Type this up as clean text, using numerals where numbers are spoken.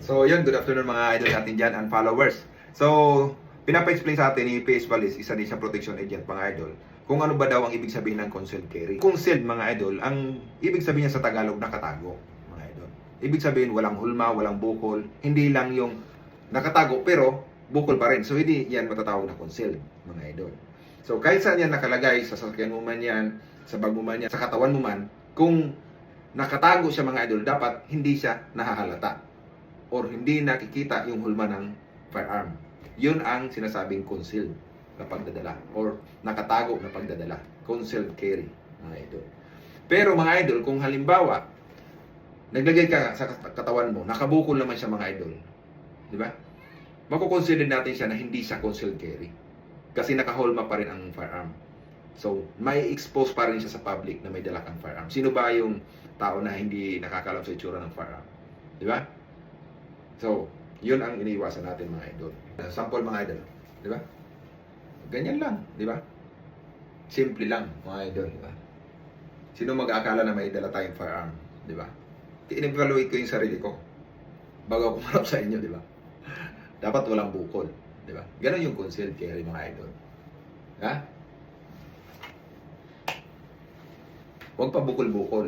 So yun, good afternoon mga idol natin dyan and followers. So, pinapa-explain sa atin ni PS Valis, isa din siyang protection agent mga idol, kung ano ba daw ang ibig sabihin ng concealed carry. Concealed mga idol, ang ibig sabihin niya sa Tagalog nakatago mga idol. Ibig sabihin walang hulma, walang bukol, hindi lang yung nakatago pero bukol pa rin. So hindi yan matatawag na concealed mga idol. So kahit saan yan nakalagay, sa sasakyan mo man yan, sa bag mo man yan, sa katawan mo man, kung nakatago siya mga idol, dapat hindi siya nahahalata or hindi nakikita yung hulma ng firearm. Yun ang sinasabing concealed na pagdadala or nakatago na pagdadala. Concealed carry, mga idol. Pero mga idol, kung halimbawa, naglagay ka sa katawan mo, nakabukol naman siya mga idol. Di ba? Makukonsider natin siya na hindi siya concealed carry. Kasi nakahulma pa rin ang firearm. So, may expose pa rin siya sa public na may dala kang firearm. Sino ba yung tao na hindi nakakalam sa itsura ng firearm? Di ba? So, yun ang iniiwasan natin mga idol. Sample mga idol, di ba? Ganyan lang, di ba? Simple lang mga idol, di ba? Sino mag-aakala na may dala tayong firearm, di ba? I-evaluate ko yung sarili ko bago ako kumarap sa inyo, di ba? Dapat walang bukol, di ba? Ganon yung concealed carry mga idol. Ha? Huwag pa bukol-bukol.